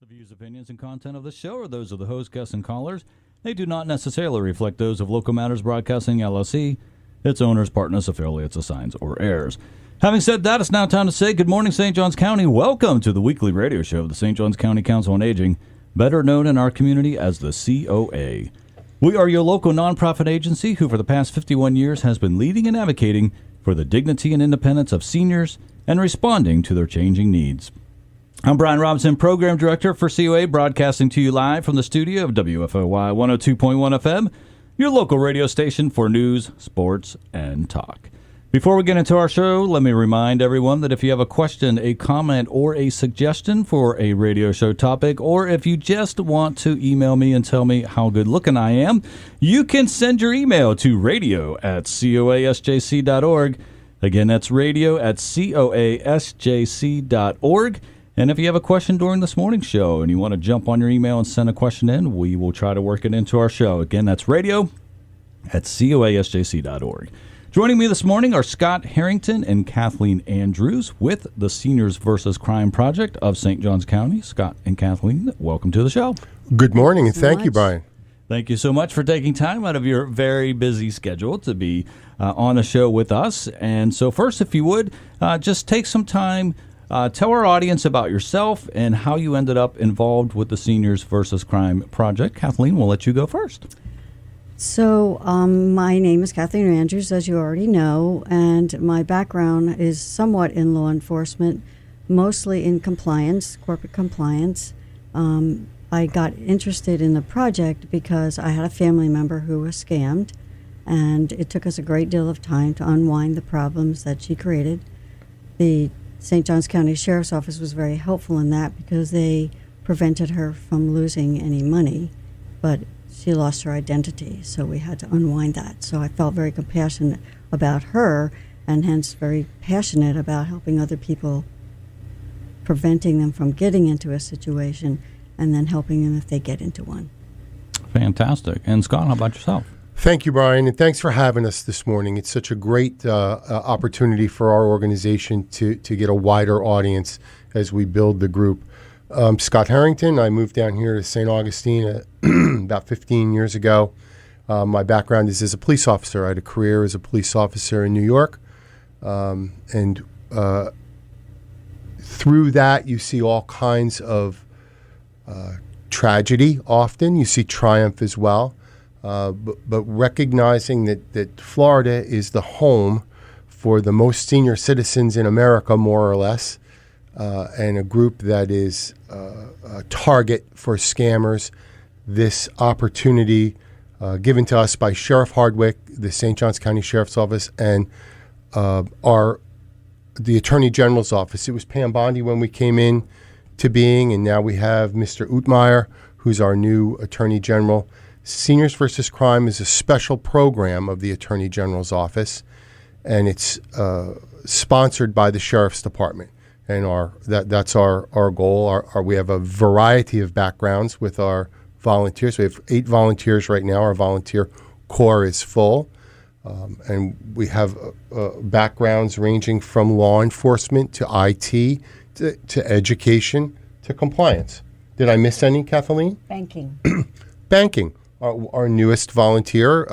The views, opinions, and content of this show are those of the host, guests, and callers. They do not necessarily reflect those of Local Matters Broadcasting, LLC, its owners, partners, affiliates, assigns, or heirs. Having said that, it's now time to say good morning, St. Johns County. Welcome to the weekly radio show of the St. Johns County Council on Aging, better known in our community as the COA. We are your local nonprofit agency who for the past 51 years has been leading and advocating for the dignity and independence of seniors and responding to their changing needs. I'm Brian Robinson, Program Director for COA, broadcasting to you live from the studio of WFOY 102.1 FM, your local radio station for news, sports, and talk. Before we get into our show, let me remind everyone that if you have a question, a comment, or a suggestion for a radio show topic, or if you just want to email me and tell me how good looking I am, you can send your email to radio@coasjc.org. Again, that's radio@coasjc.org. And if you have a question during this morning's show and you want to jump on your email and send a question in, we will try to work it into our show. Again, that's radio@coasjc.org. Joining me this morning are Scott Harrington and Kathleen Andrews with the Seniors vs. Crime Project of St. Johns County. Scott and Kathleen, welcome to the show. Good morning, and thank you, Brian. Thank you so much for taking time out of your very busy schedule to be on the show with us. And so first, if you would, just take some time. Tell our audience about yourself and how you ended up involved with the Seniors vs. Crime Project. Kathleen, we'll let you go first. So my name is Kathleen Andrews, as you already know, and my background is somewhat in law enforcement, mostly in compliance, corporate compliance. I got interested in the project because I had a family member who was scammed, and it took us a great deal of time to unwind the problems that she created. The St. Johns County Sheriff's Office was very helpful in that because they prevented her from losing any money, but she lost her identity, so we had to unwind that. So I felt very compassionate about her and hence very passionate about helping other people, preventing them from getting into a situation and then helping them if they get into one. Fantastic. And Scott, how about yourself? Thank you, Brian, and thanks for having us this morning. It's such a great opportunity for our organization to get a wider audience as we build the group. Scott Harrington, I moved down here to St. Augustine about 15 years ago. My background is as a police officer. I had a career as a police officer in New York, and through that you see all kinds of tragedy often. You see triumph as well. But recognizing that Florida is the home for the most senior citizens in America, more or less, and a group that is a target for scammers, this opportunity given to us by Sheriff Hardwick, the St. Johns County Sheriff's Office, and the Attorney General's Office. It was Pam Bondi when we came in to being, and now we have Mr. Utmeyer, who's our new Attorney General. Seniors vs. Crime is a special program of the Attorney General's Office, and it's sponsored by the Sheriff's Department. And that's our goal. We have a variety of backgrounds with our volunteers. We have 8 volunteers right now. Our volunteer corps is full, and we have backgrounds ranging from law enforcement to IT to education to compliance. Did I miss any, Kathleen? Banking. Banking. Our newest volunteer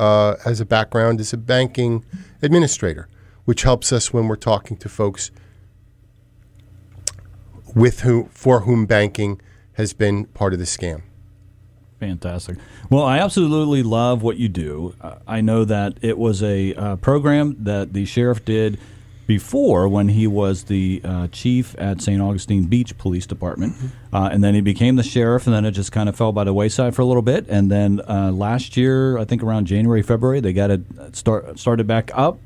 has a background as a banking administrator, which helps us when we're talking to folks for whom banking has been part of the scam. Fantastic. Well, I absolutely love what you do. I know that it was a program that the sheriff did before when he was the chief at St. Augustine Beach Police Department. And then he became the sheriff, and then it just kind of fell by the wayside for a little bit. And then last year, I think around January, February, they got it started back up.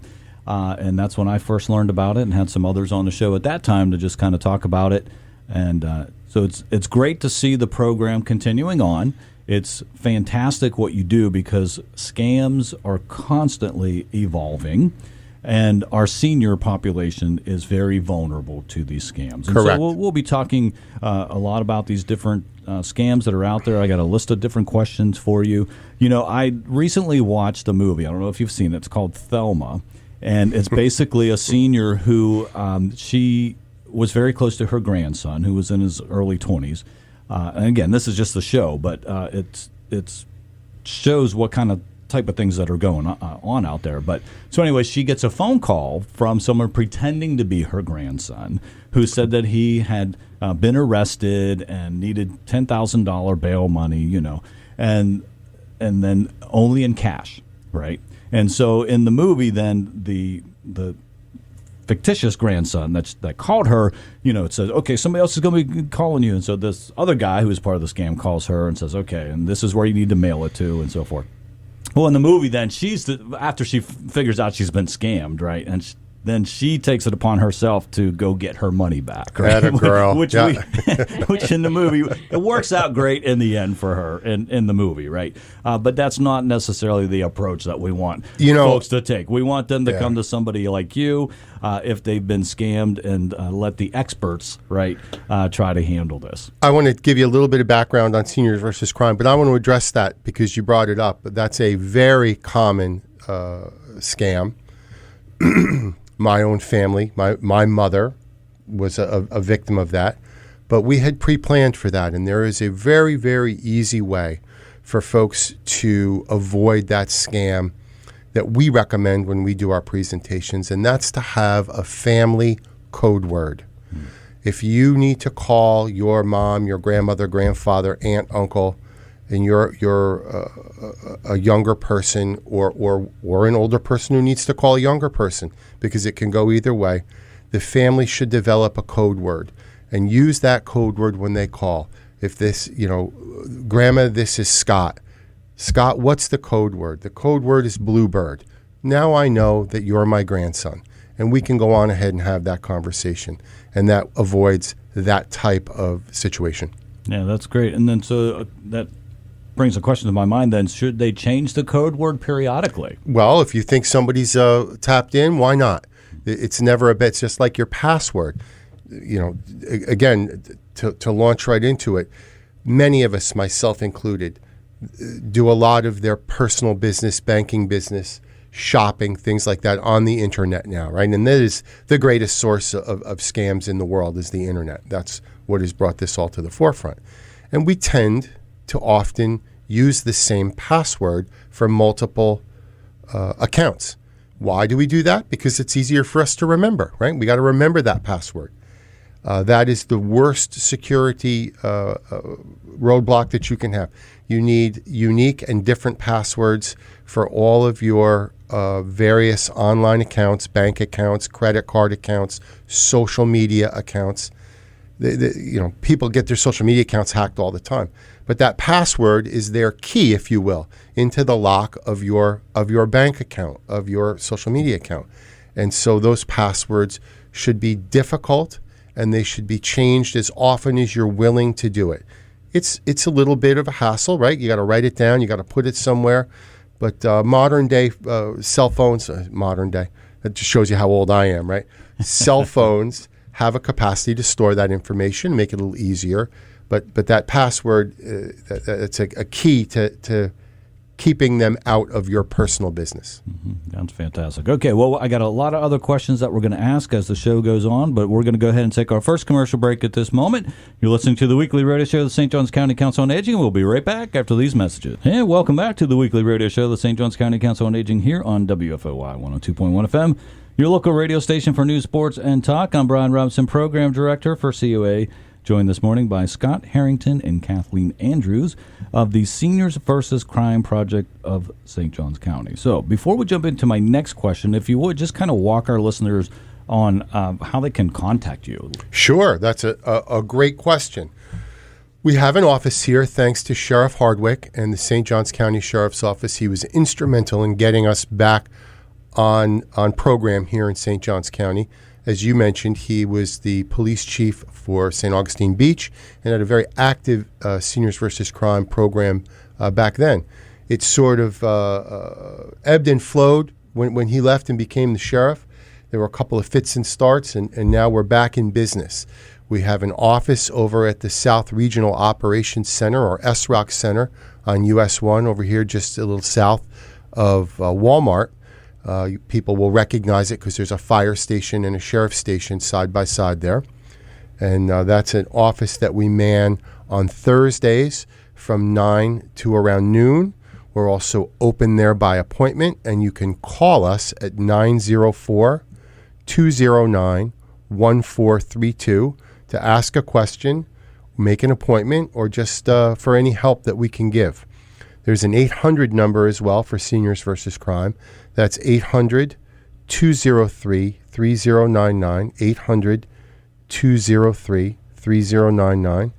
And that's when I first learned about it and had some others on the show at that time to just kind of talk about it. And so it's great to see the program continuing on. It's fantastic what you do because scams are constantly evolving. And our senior population is very vulnerable to these scams. And Correct. So we'll be talking a lot about these different scams that are out there. I got a list of different questions for you. You know, I recently watched a movie. I don't know if you've seen it. It's called Thelma. And it's basically a senior who she was very close to her grandson, who was in his early 20s. and again, this is just the show, but it's shows what kind of type of things that are going on out there. But so anyway, she gets a phone call from someone pretending to be her grandson, who said that he had been arrested and needed $10,000 bail money, and then only in cash, right? And so in the movie, then the fictitious grandson that called her, it says, okay, somebody else is going to be calling you. And so this other guy who is part of the scam calls her and says, okay, and this is where you need to mail it to, and so forth. Well, in the movie, then after she figures out she's been scammed, right, and then she takes it upon herself to go get her money back, right? Atta girl. which in the movie, it works out great in the end for her in the movie, right? But that's not necessarily the approach that we want folks to take. We want them to come to somebody like you if they've been scammed, and let the experts, right, try to handle this. I want to give you a little bit of background on seniors versus crime, but I want to address that because you brought it up. That's a very common scam. My own family, my mother was a victim of that, but we had pre-planned for that, and there is a very, very easy way for folks to avoid that scam that we recommend when we do our presentations, and that's to have a family code word. If you need to call your mom, your grandmother, grandfather, aunt, uncle, and you're a younger person or an older person who needs to call a younger person, because it can go either way, the family should develop a code word and use that code word when they call. If this, Grandma, this is Scott. Scott, what's the code word? The code word is Bluebird. Now I know that you're my grandson, and we can go on ahead and have that conversation, and that avoids that type of situation. Yeah, that's great. And then so that brings a question to my mind then. Should they change the code word periodically? Well, if you think somebody's tapped in, why not? It's never a bit. It's just like your password. Again, to launch right into it, many of us, myself included, do a lot of their personal business, banking business, shopping, things like that on the internet now, right? And that is the greatest source of scams in the world is the internet. That's what has brought this all to the forefront. And we tend to often use the same password for multiple accounts. Why do we do that? Because it's easier for us to remember, right? We got to remember that password. That is the worst security roadblock that you can have. You need unique and different passwords for all of your various online accounts, bank accounts, credit card accounts, social media accounts. People get their social media accounts hacked all the time. But that password is their key, if you will, into the lock of your bank account, of your social media account. And so those passwords should be difficult, and they should be changed as often as you're willing to do it. It's a little bit of a hassle, right? You got to write it down. You got to put it somewhere. But modern day cell phones, modern day, that just shows you how old I am, right? Cell phones have a capacity to store that information, make it a little easier. But that password, it's a key to keeping them out of your personal business. Mm-hmm. That's fantastic. Okay, well, I got a lot of other questions that we're going to ask as the show goes on, but we're going to go ahead and take our first commercial break at this moment. You're listening to the weekly radio show of the St. Johns County Council on Aging, and we'll be right back after these messages. And welcome back to the weekly radio show of the St. Johns County Council on Aging here on WFOY 102.1 FM, your local radio station for news, sports, and talk. I'm Brian Robinson, Program Director for COA. Joined this morning by Scott Harrington and Kathleen Andrews of the Seniors versus Crime Project of St. Johns County. So before we jump into my next question, if you would, just kind of walk our listeners on how they can contact you. Sure. That's a great question. We have an office here thanks to Sheriff Hardwick and the St. Johns County Sheriff's Office. He was instrumental in getting us back on program here in St. Johns County. As you mentioned, he was the police chief for St. Augustine Beach and had a very active Seniors versus Crime program back then. It sort of ebbed and flowed when he left and became the sheriff. There were a couple of fits and starts, and now we're back in business. We have an office over at the South Regional Operations Center, or SROC Center, on US 1 over here just a little south of Walmart. People will recognize it because there's a fire station and a sheriff's station side by side there. And that's an office that we man on Thursdays from 9 to around noon. We're also open there by appointment, and you can call us at 904-209-1432 to ask a question, make an appointment, or just for any help that we can give. There's an 800 number as well for Seniors versus Crime. That's 800-203-3099, 800-203-3099.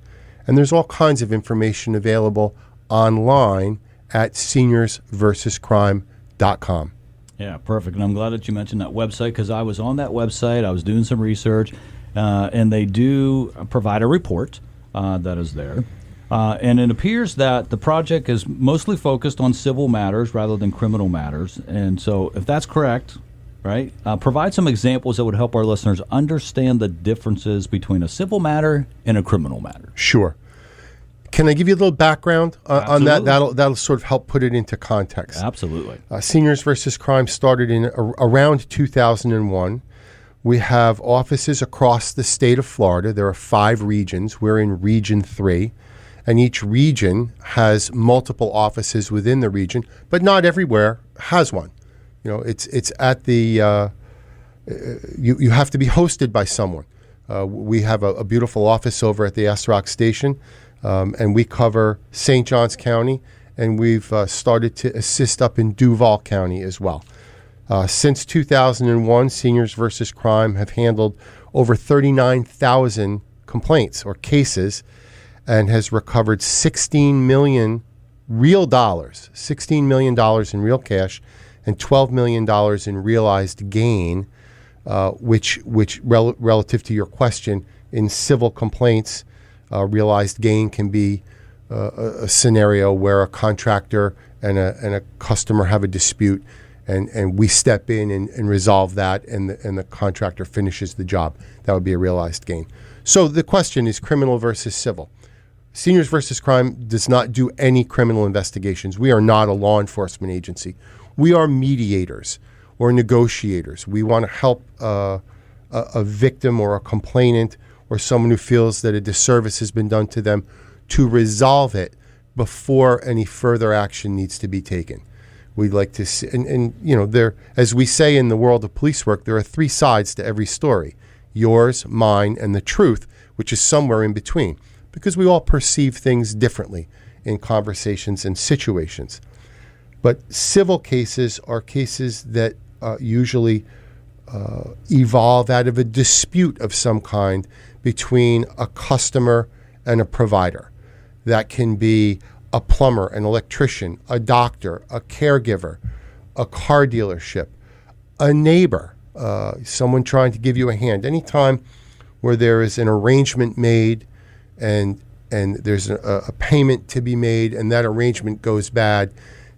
And there's all kinds of information available online at seniorsversuscrime.com. Yeah, perfect. And I'm glad that you mentioned that website, because I was on that website. I was doing some research, and they do provide a report that is there. And it appears that the project is mostly focused on civil matters rather than criminal matters. And so if that's correct, right, provide some examples that would help our listeners understand the differences between a civil matter and a criminal matter. Sure. Can I give you a little background on that? That'll sort of help put it into context. Absolutely. Seniors versus Crime started in around 2001. We have offices across the state of Florida. There are 5 regions. We're in Region 3. And each region has multiple offices within the region, but not everywhere has one. You know, it's at the you have to be hosted by someone. We have a beautiful office over at the S-Rock station, and we cover St. Johns County, and we've started to assist up in Duval County as well. Since 2001, Seniors versus Crime have handled over 39,000 complaints or cases, and has recovered $16 million real dollars, $16 million in real cash, and $12 million in realized gain, which relative to your question, in civil complaints, realized gain can be a scenario where a contractor and a customer have a dispute, and we step in and resolve that, and the contractor finishes the job. That would be a realized gain. So the question is criminal versus civil. Seniors versus Crime does not do any criminal investigations. We are not a law enforcement agency. We are mediators or negotiators. We want to help a victim or a complainant or someone who feels that a disservice has been done to them to resolve it before any further action needs to be taken. We'd like to see, and you know, there, as we say in the world of police work, there are 3 sides to every story: yours, mine, and the truth, which is somewhere in between, because we all perceive things differently in conversations and situations. But civil cases are cases that usually evolve out of a dispute of some kind between a customer and a provider. That can be a plumber, an electrician, a doctor, a caregiver, a car dealership, a neighbor, someone trying to give you a hand. Anytime where there is an arrangement made and there's a payment to be made and that arrangement goes bad,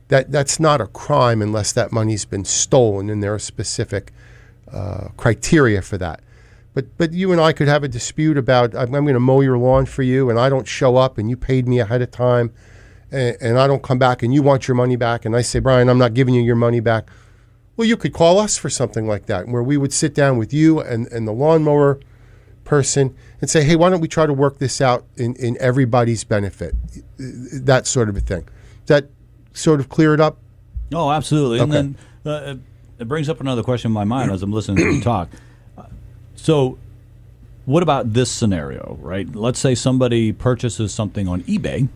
that's not a crime unless that money's been stolen, and there are specific criteria for that. But you and I could have a dispute about, I'm going to mow your lawn for you, and I don't show up, and you paid me ahead of time, and I don't come back, and you want your money back, and I say, Brian, I'm not giving you your money back. Well, you could call us for something like that, where we would sit down with you and the lawnmower person and say, hey, why don't we try to work this out in everybody's benefit? That sort of a thing. Does that sort of clear it up? Oh, absolutely. Okay. And then it brings up another question in my mind as I'm listening to you talk. So what about this scenario, right? Let's say somebody purchases something on eBay,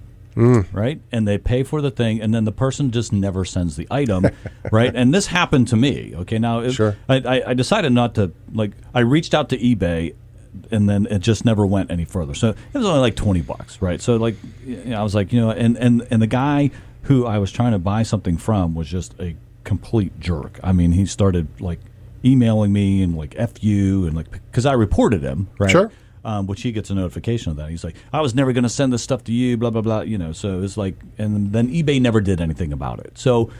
right? And they pay for the thing, and then the person just never sends the item, right? And this happened to me. Okay, now Sure. I decided not to, I reached out to eBay, and then it just never went any further. So it was only like $20, right? So I was like, and the guy who I was trying to buy something from was just a complete jerk. I mean, he started emailing me and F you, and because I reported him, right? Sure. Which he gets a notification of that. He's like, I was never going to send this stuff to you, blah, blah, blah, so it's and then eBay never did anything about it. So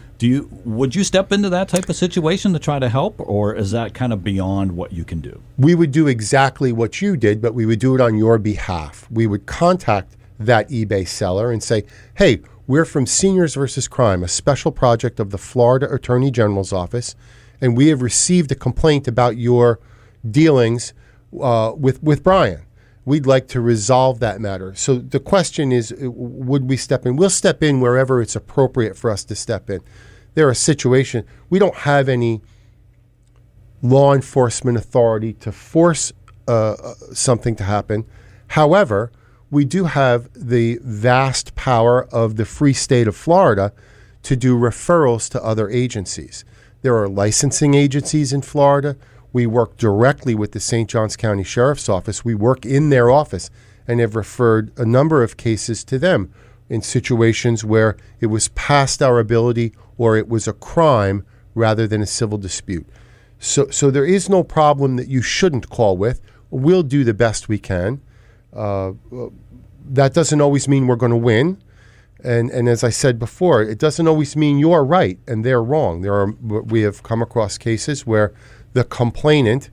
would you step into that type of situation to try to help, or is that kind of beyond what you can do? We would do exactly what you did, but we would do it on your behalf. We would contact that eBay seller and say, hey, we're from Seniors versus Crime, a special project of the Florida Attorney General's office, and we have received a complaint about your dealings with Brian. we'd like to resolve that matter. So the question is, would we step in? We'll step in wherever it's appropriate for us to step in. There are situations, we don't have any law enforcement authority to force something to happen. However, we do have the vast power of the free state of Florida to do referrals to other agencies. There are licensing agencies in Florida. We work directly with the St. Johns County Sheriff's Office. We work in their office and have referred a number of cases to them in situations where it was past our ability or it was a crime rather than a civil dispute. So there is no problem that you shouldn't call with. We'll do the best we can. That doesn't always mean we're going to win. And as I said before, it doesn't always mean you're right and they're wrong. We have come across cases where the complainant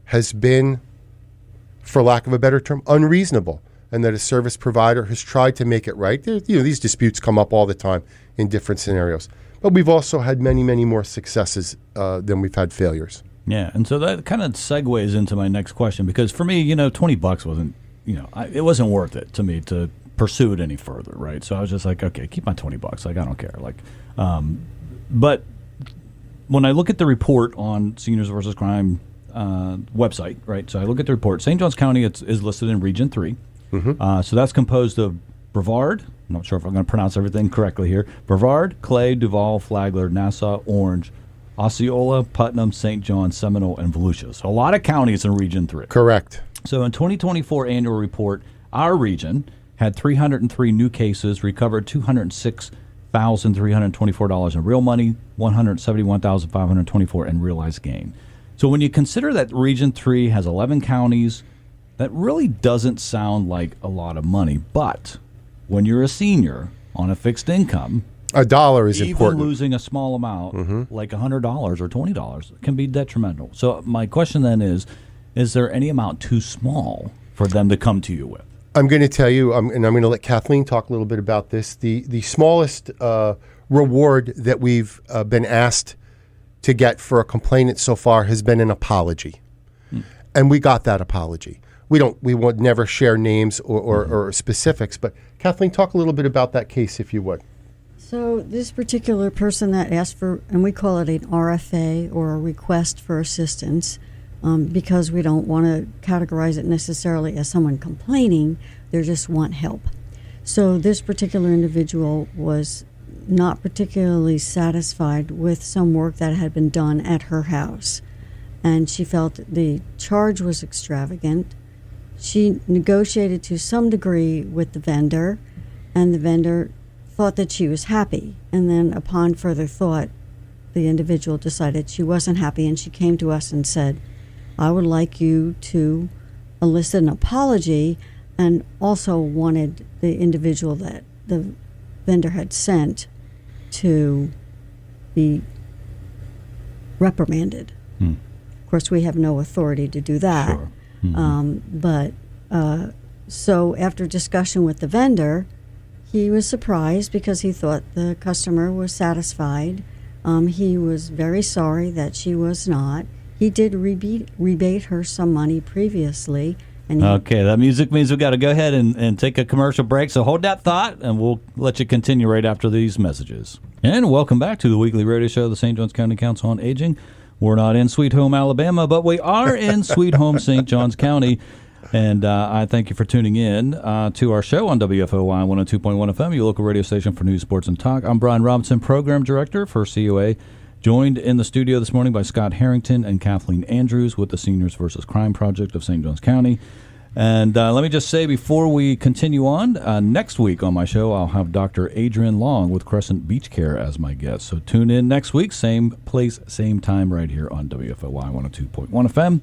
has been, for lack of a better term, unreasonable, and that a service provider has tried to make it right. These disputes come up all the time in different scenarios. But we've also had many, many more successes than we've had failures. Yeah, and so that kind of segues into my next question, because for me, $20 wasn't, it wasn't worth it to me to pursue it any further, right? So I was just like, okay, keep my $20. Like, I don't care. Like, but when I look at the report on Seniors versus Crime website, right? So I look at the report. St. Johns County is listed in Region 3. Mm-hmm. So that's composed of Brevard. I'm not sure if I'm going to pronounce everything correctly here. Brevard, Clay, Duval, Flagler, Nassau, Orange, Osceola, Putnam, St. John, Seminole, and Volusia. So a lot of counties in Region 3. Correct. So in 2024 annual report, our region had 303 new cases, recovered $206,324 in real money, $171,524 in realized gain. So when you consider that Region 3 has 11 counties, that really doesn't sound like a lot of money. But when you're a senior on a fixed income, $1 is even important. Even losing a small amount, like $100 or $20, can be detrimental. So my question then is there any amount too small for them to come to you with? I'm going to tell you, and I'm going to let Kathleen talk a little bit about this. The smallest reward that we've been asked to get for a complainant so far has been an apology. And we got that apology. We would never share names or specifics, but Kathleen, talk a little bit about that case, if you would. So this particular person that asked for, and we call it an RFA, or a request for assistance, because we don't want to categorize it necessarily as someone complaining, they just want help. So this particular individual was not particularly satisfied with some work that had been done at her house, and she felt the charge was extravagant. She negotiated to some degree with the vendor, and the vendor thought that she was happy, and then upon further thought, the individual decided she wasn't happy, and she came to us and said, I would like you to elicit an apology, and also wanted the individual that the vendor had sent to be reprimanded. Of course, we have no authority to do that. Sure. Mm-hmm. So after discussion with the vendor, he was surprised because he thought the customer was satisfied. He was very sorry that she was not. He did rebate her some money previously. And okay, that music means we've got to go ahead and take a commercial break. So hold that thought, and we'll let you continue right after these messages. And welcome back to the weekly radio show of the St. Johns County Council on Aging. We're not in Sweet Home, Alabama, but we are in Sweet Home, St. Johns County. And I thank you for tuning in to our show on WFOY 102.1 FM, your local radio station for news, sports, and talk. I'm Brian Robinson, Program Director for COA, joined in the studio this morning by Scott Harrington and Kathleen Andrews with the Seniors versus Crime Project of St. Johns County. And let me just say before we continue on, next week on my show, I'll have Dr. Adrian Long with Crescent Beach Care as my guest. So tune in next week, same place, same time, right here on WFOY 102.1 FM.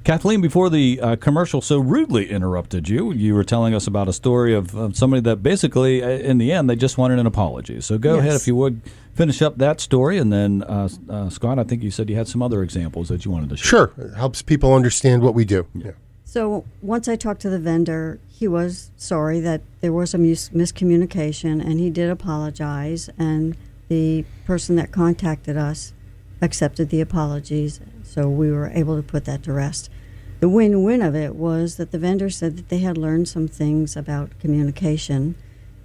Kathleen, before the commercial so rudely interrupted you, you were telling us about a story of somebody that basically, in the end, they just wanted an apology. So go ahead, if you would, finish up that story. And then, Scott, I think you said you had some other examples that you wanted to share. Sure. It helps people understand what we do. Yeah. So once I talked to the vendor, he was sorry that there was a miscommunication, and he did apologize. And the person that contacted us accepted the apologies, so we were able to put that to rest. the win-win of it was that the vendor said that they had learned some things about communication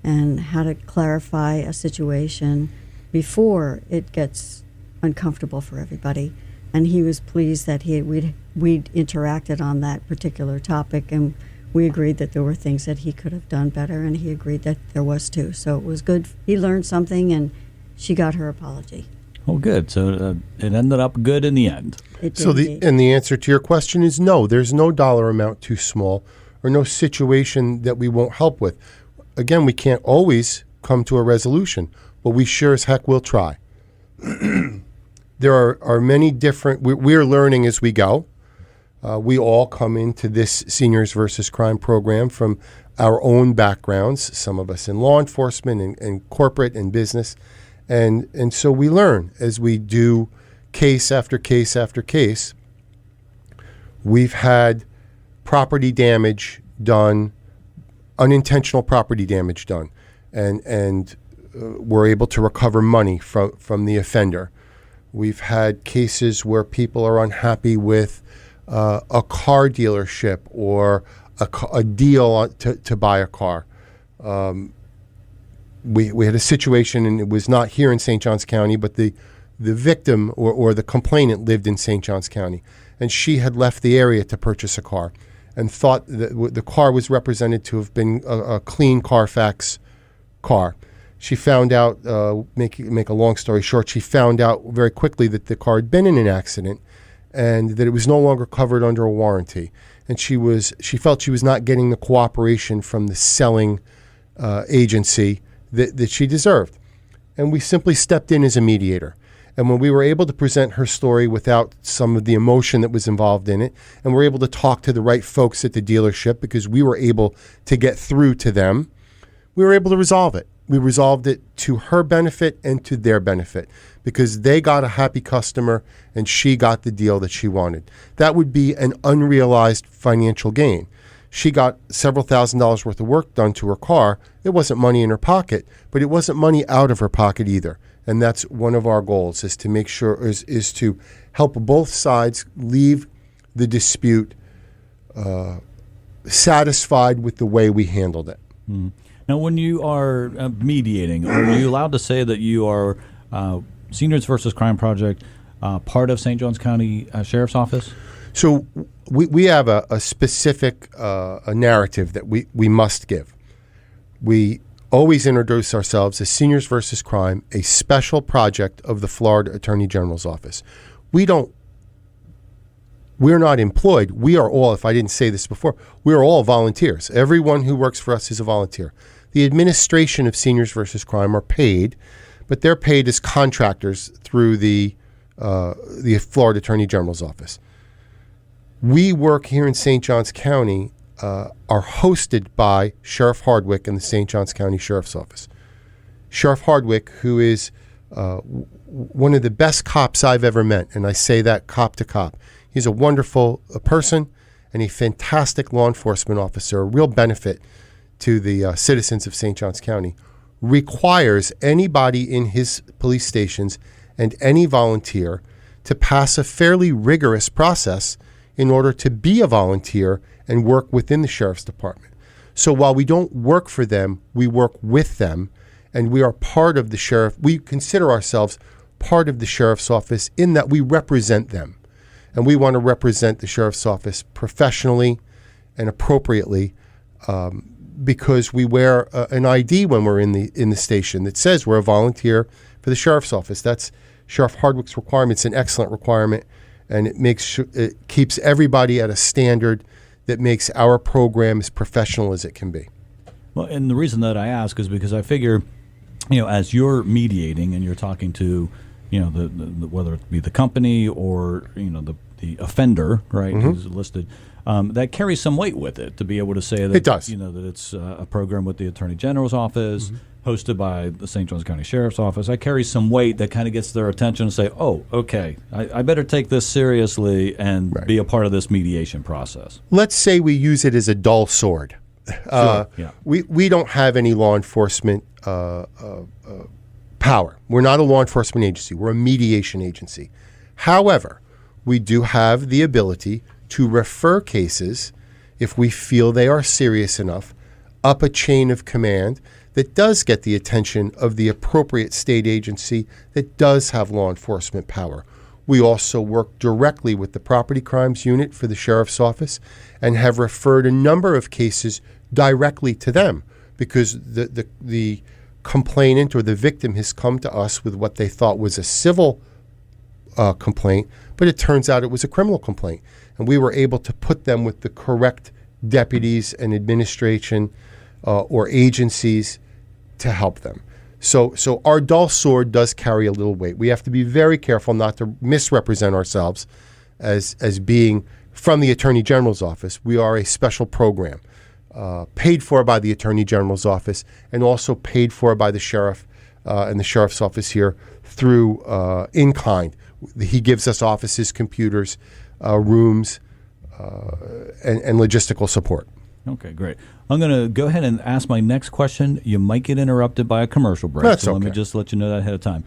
and how to clarify a situation before it gets uncomfortable for everybody. And he was pleased that we'd interacted on that particular topic, and we agreed that there were things that he could have done better, and he agreed that there was too. So it was good. He learned something, and she got her apology. Oh, good. So it ended up good in the end. It did So the answer to your question is no. There's no dollar amount too small or no situation that we won't help with. Again, we can't always come to a resolution, but we sure as heck will try. There are many different, we're learning as we go. We all come into this Seniors versus Crime program from our own backgrounds, some of us in law enforcement and corporate and business. And so we learn as we do case after case after case. We've had property damage done, unintentional property damage done, and we're able to recover money from the offender. We've had cases where people are unhappy with a car dealership or a deal to buy a car. We had a situation, and it was not here in St. Johns County, but the victim or the complainant lived in St. Johns County, and she had left the area to purchase a car and thought that the car was represented to have been a clean Carfax car. She found out, make a long story short, she found out very quickly that the car had been in an accident and that it was no longer covered under a warranty. And she felt she was not getting the cooperation from the selling agency that she deserved. And we simply stepped in as a mediator. And when we were able to present her story without some of the emotion that was involved in it, and we're able to talk to the right folks at the dealership because we were able to get through to them, we were able to resolve it. We resolved it to her benefit and to their benefit because they got a happy customer and she got the deal that she wanted. That would be an unrealized financial gain. She got several $1,000s worth of work done to her car. It wasn't money in her pocket, but it wasn't money out of her pocket either. And that's one of our goals, is to make sure is to help both sides leave the dispute satisfied with the way we handled it. Mm. Now, when you are mediating, are you allowed to say that you are Seniors versus Crime Project part of St. Johns County Sheriff's Office? So we have a specific a narrative that we must give. We always introduce ourselves as Seniors versus Crime, a special project of the Florida Attorney General's Office. We're not employed. We are all, if I didn't say this before, we are all volunteers. Everyone who works for us is a volunteer. The administration of Seniors versus Crime are paid, but they're paid as contractors through the Florida Attorney General's Office. We work here in St. Johns County, are hosted by Sheriff Hardwick and the St. Johns County Sheriff's Office. Sheriff Hardwick, who is one of the best cops I've ever met, and I say that cop to cop. He's a wonderful person and a fantastic law enforcement officer, a real benefit to the citizens of St. Johns County, requires anybody in his police stations and any volunteer to pass a fairly rigorous process in order to be a volunteer and work within the Sheriff's Department. So while we don't work for them, we work with them, and we are part of the Sheriff. We consider ourselves part of the Sheriff's Office in that we represent them. And we want to represent the Sheriff's Office professionally and appropriately because we wear an ID when we're in the station that says we're a volunteer for the Sheriff's Office. That's Sheriff Hardwick's requirement. It's an excellent requirement, and it keeps everybody at a standard that makes our program as professional as it can be. Well, and the reason that I ask is because I figure, as you're mediating and you're talking to, the whether it be the company or the offender, right, Mm-hmm. who's listed, that carries some weight with it to be able to say that it does. That it's a program with the Attorney General's Office, mm-hmm. hosted by the St. Johns County Sheriff's Office. That carries some weight that kind of gets their attention and say, oh, okay, I better take this seriously and be a part of this mediation process. Let's say we use it as a dull sword. Sure. Yeah. We don't have any law enforcement power. We're not a law enforcement agency. We're a mediation agency. However, we do have the ability to refer cases, if we feel they are serious enough, up a chain of command that does get the attention of the appropriate state agency that does have law enforcement power. We also work directly with the property crimes unit for the sheriff's office and have referred a number of cases directly to them because the complainant or the victim has come to us with what they thought was a civil complaint, but it turns out it was a criminal complaint. And we were able to put them with the correct deputies and administration or agencies to help them. So our dull sword does carry a little weight. We have to be very careful not to misrepresent ourselves as being from the Attorney General's office. We are a special program paid for by the Attorney General's office and also paid for by the sheriff and the sheriff's office here through in kind. He gives us offices, computers, rooms, and logistical support. Okay, great. I'm going to go ahead and ask my next question. You might get interrupted by a commercial break. That's so okay. Let me just let you know that ahead of time.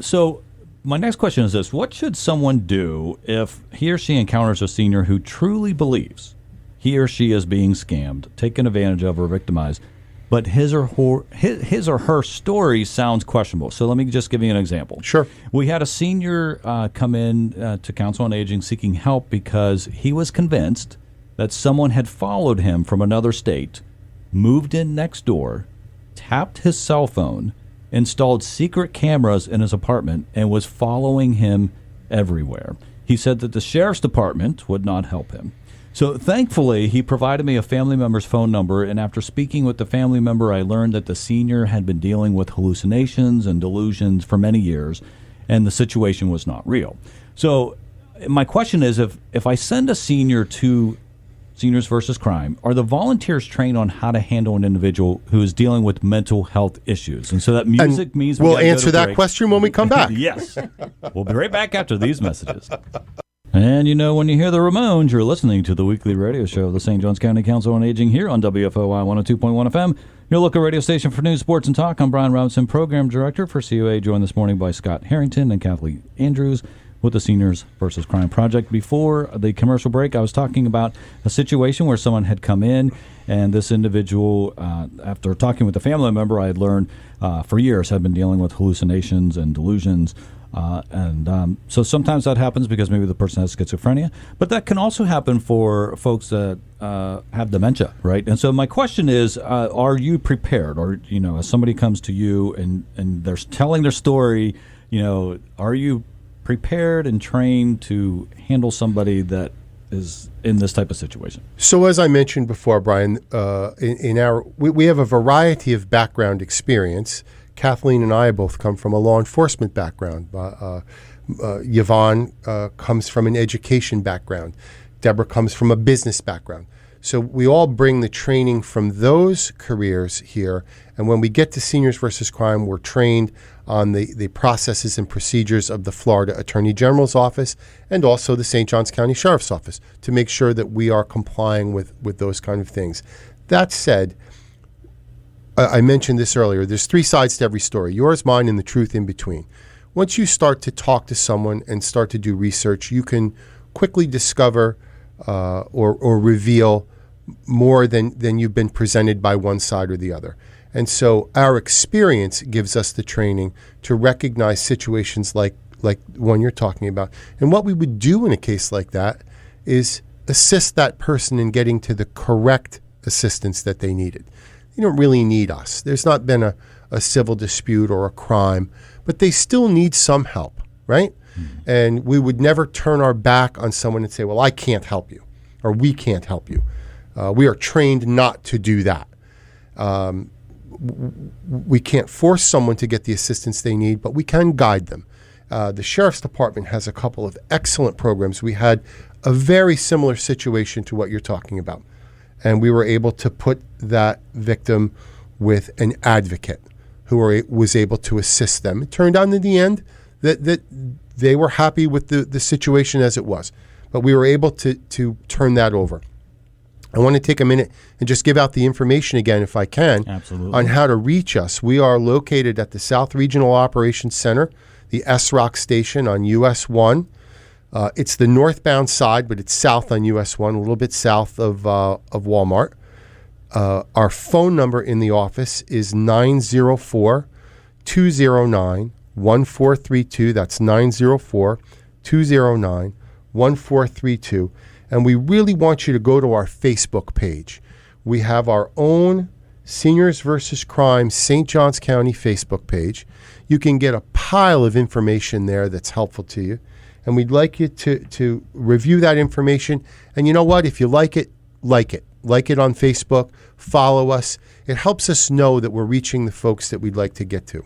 So my next question is this. What should someone do if he or she encounters a senior who truly believes he or she is being scammed, taken advantage of, or victimized, but his or her story sounds questionable? So let me just give you an example. Sure. We had a senior come in to Council on Aging seeking help because he was convinced that someone had followed him from another state, moved in next door, tapped his cell phone, installed secret cameras in his apartment, and was following him everywhere. He said that the sheriff's department would not help him. So thankfully, he provided me a family member's phone number, and after speaking with the family member, I learned that the senior had been dealing with hallucinations and delusions for many years, and the situation was not real. So my question is, if I send a senior to Seniors versus Crime, are the volunteers trained on how to handle an individual who is dealing with mental health issues? And so that music means we'll answer that question when we come back. Yes. We'll be right back after these messages. And you know, when you hear the Ramones, you're listening to the weekly radio show of the St. Johns County Council on Aging here on WFOI 102.1 FM, your local radio station for news, sports, and talk. I'm Brian Robinson, Program Director for COA, joined this morning by Scott Harrington and Kathleen Andrews with the Seniors versus Crime Project. Before the commercial break, I was talking about a situation where someone had come in, and this individual, after talking with a family member, I had learned for years had been dealing with hallucinations and delusions. So sometimes that happens because maybe the person has schizophrenia, but that can also happen for folks that have dementia, right? And so my question is, are you prepared? Or, you know, as somebody comes to you and they're telling their story, you know, are you prepared and trained to handle somebody that is in this type of situation? So as I mentioned before, Brian, we have a variety of background experience. Kathleen and I both come from a law enforcement background. Yvonne comes from an education background. Deborah comes from a business background. So we all bring the training from those careers here. And when we get to Seniors versus Crime, we're trained on the processes and procedures of the Florida Attorney General's office and also the St. Johns County Sheriff's Office to make sure that we are complying with those kind of things. That said, I mentioned this earlier, there's three sides to every story: yours, mine, and the truth in between. Once you start to talk to someone and start to do research, you can quickly discover or reveal more than you've been presented by one side or the other. And so our experience gives us the training to recognize situations like one you're talking about. And what we would do in a case like that is assist that person in getting to the correct assistance that they needed. You don't really need us. There's not been a civil dispute or a crime, but they still need some help, right? Mm-hmm. And we would never turn our back on someone and say, well, I can't help you, or we can't help you. We are trained not to do that. We can't force someone to get the assistance they need, but we can guide them. The Sheriff's Department has a couple of excellent programs. We had a very similar situation to what you're talking about, and we were able to put that victim with an advocate who was able to assist them. It turned out in the end that they were happy with the situation as it was, but we were able to turn that over. I want to take a minute and just give out the information again, if I can, Absolutely. On how to reach us. We are located at the South Regional Operations Center, the SROC station on US 1. It's the northbound side, but it's south on US 1, a little bit south of Walmart. Our phone number in the office is 904-209-1432. That's 904-209-1432. And we really want you to go to our Facebook page. We have our own Seniors versus Crime St. Johns County Facebook page. You can get a pile of information there that's helpful to you. And we'd like you to review that information. And you know what? If you like it, like it. Like it on Facebook. Follow us. It helps us know that we're reaching the folks that we'd like to get to.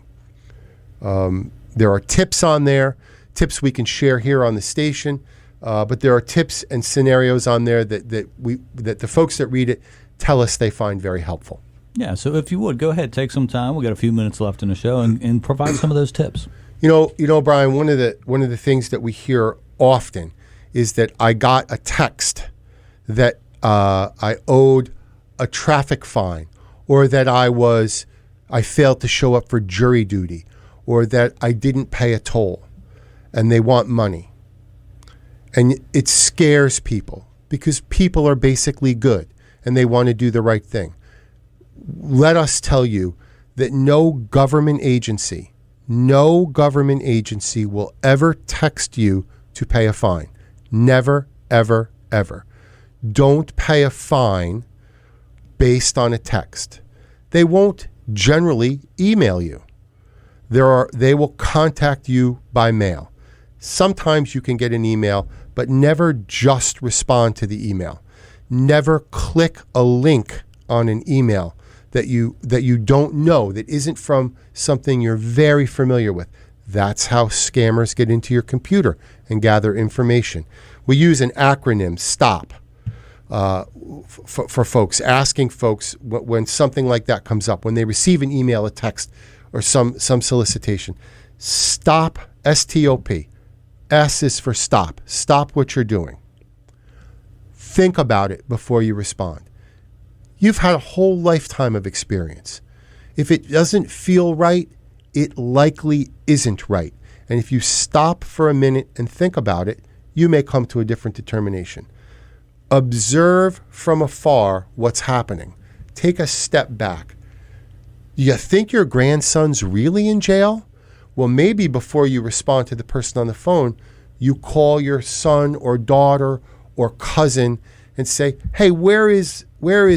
There are tips on there, tips we can share here on the station. But there are tips and scenarios on there that the folks that read it tell us they find very helpful. Yeah, so if you would, go ahead, take some time. We've got a few minutes left in the show and provide some of those tips. You know, Brian, one of the things that we hear often is that I got a text that I owed a traffic fine, or that I failed to show up for jury duty, or that I didn't pay a toll, and they want money. And it scares people because people are basically good and they want to do the right thing. Let us tell you that no government agency will ever text you to pay a fine. Never, ever, ever. Don't pay a fine based on a text. They won't generally email you. They will contact you by mail. Sometimes you can get an email, but never just respond to the email. Never click a link on an email that you don't know, that isn't from something you're very familiar with. That's how scammers get into your computer and gather information. We use an acronym, STOP, for folks, asking folks when something like that comes up, when they receive an email, a text, or some solicitation. STOP, S-T-O-P. S is for stop. Stop what you're doing. Think about it before you respond. You've had a whole lifetime of experience. If it doesn't feel right, it likely isn't right. And if you stop for a minute and think about it, you may come to a different determination. Observe from afar what's happening. Take a step back. You think your grandson's really in jail? Well, maybe before you respond to the person on the phone, you call your son or daughter or cousin and say, "Hey, where is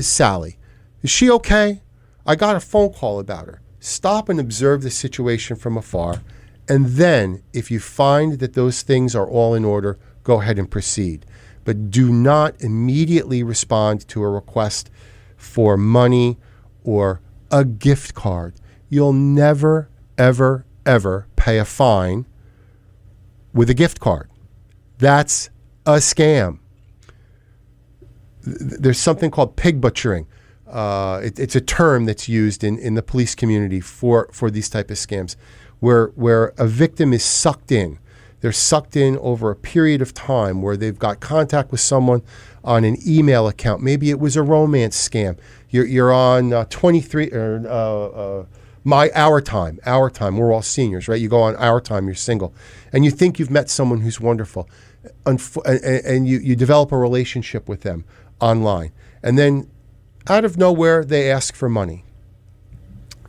Sally? Is she okay? I got a phone call about her." Stop and observe the situation from afar. And then, if you find that those things are all in order, go ahead and proceed. But do not immediately respond to a request for money or a gift card. You'll never, ever, ever pay a fine with a gift card. That's a scam. There's something called pig butchering. It's a term that's used in the police community for these type of scams, where a victim is sucked in. They're sucked in over a period of time where they've got contact with someone on an email account. Maybe it was a romance scam. You're on 23 or Our Time. We're all seniors, right? You go on Our Time, you're single, and you think you've met someone who's wonderful, and you develop a relationship with them online, and then out of nowhere they ask for money.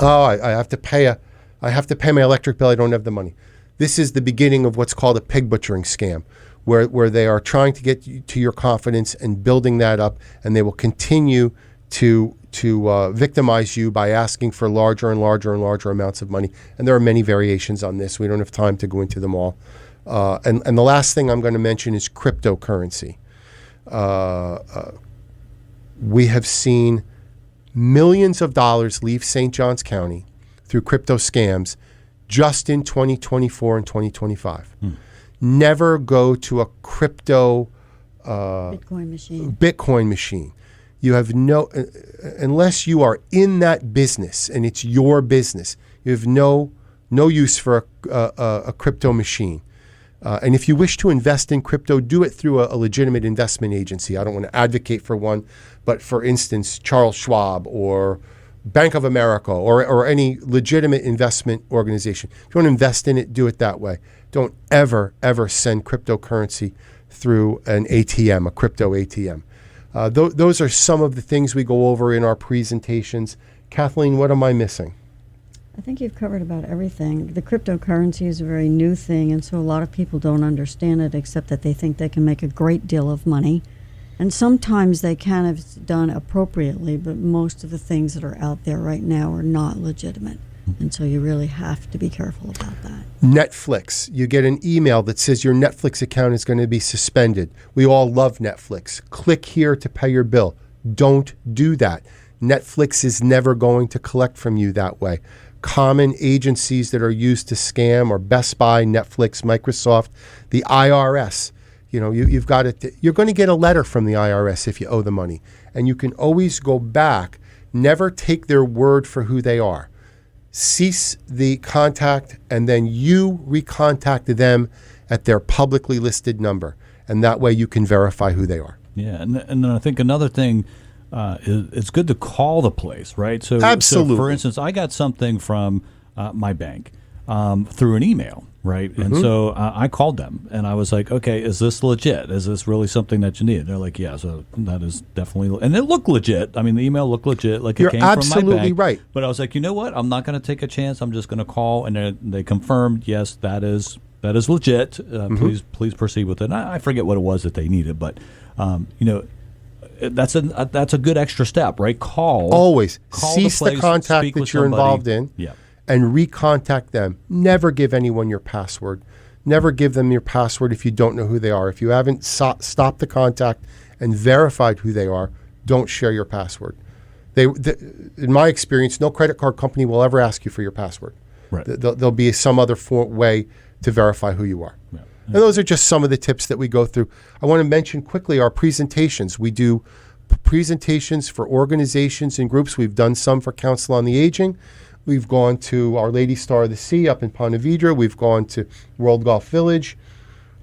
Oh, I have to pay my electric bill. I don't have the money. This is the beginning of what's called a pig butchering scam, where they are trying to get you to your confidence and building that up, and they will continue to victimize you by asking for larger and larger and larger amounts of money. And there are many variations on this. We don't have time to go into them all. And the last thing I'm going to mention is cryptocurrency. We have seen millions of dollars leave St. Johns County through crypto scams just in 2024 and 2025. Never go to a crypto Bitcoin machine. You have unless you are in that business and it's your business, you have no use for a crypto machine. And if you wish to invest in crypto, do it through a legitimate investment agency. I don't want to advocate for one, but for instance, Charles Schwab or Bank of America or any legitimate investment organization. If you want to invest in it, do it that way. Don't ever send cryptocurrency through an ATM, a crypto ATM. Those are some of the things we go over in our presentations. Kathleen, what am I missing? I think you've covered about everything. The cryptocurrency is a very new thing, and so a lot of people don't understand it, except that they think they can make a great deal of money. And sometimes they can if it's done appropriately, but most of the things that are out there right now are not legitimate. And so you really have to be careful about that. Netflix. You get an email that says your Netflix account is going to be suspended. We all love Netflix. Click here to pay your bill. Don't do that. Netflix is never going to collect from you that way. Common agencies that are used to scam are Best Buy, Netflix, Microsoft, the IRS. You've got it. You're going to get a letter from the IRS if you owe the money. And you can always go back. Never take their word for who they are. Cease the contact, and then you recontact them at their publicly listed number. And that way you can verify who they are. Yeah, and I think another thing is it's good to call the place, right? So, absolutely. So for instance, I got something from my bank through an email, right? Mm-hmm. And so I called them, and I was like, okay, is this legit? Is this really something that you need? And they're like, yeah, so that is definitely, and it looked legit. I mean, the email looked legit, like it came from my bank. You're absolutely right. But I was like, you know what? I'm not going to take a chance. I'm just going to call, and they confirmed, yes, that is legit. Please proceed with it. And I forget what it was that they needed, but that's a good extra step, right? Call cease the contact that you're involved in. Yeah. And recontact them. Never give anyone your password. Never give them your password if you don't know who they are. If you haven't stopped the contact and verified who they are, don't share your password. In my experience, no credit card company will ever ask you for your password. Right. There'll be some other way to verify who you are. Yeah. And those are just some of the tips that we go through. I want to mention quickly our presentations. We do presentations for organizations and groups. We've done some for Council on the Aging. We've gone to Our Lady Star of the Sea up in Ponte Vedra. We've gone to World Golf Village.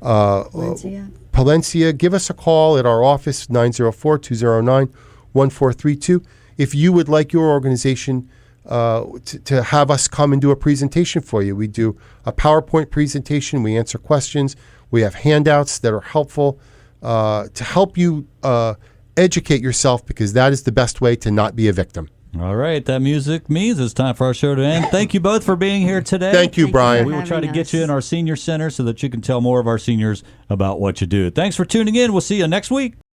Palencia. Give us a call at our office, 904-209-1432. If you would like your organization to have us come and do a presentation for you. We do a PowerPoint presentation. We answer questions. We have handouts that are helpful to help you educate yourself, because that is the best way to not be a victim. All right, that music means it's time for our show to end. Thank you both for being here today. Thank you, Brian. We will try to get you in our senior center so that you can tell more of our seniors about what you do. Thanks for tuning in. We'll see you next week.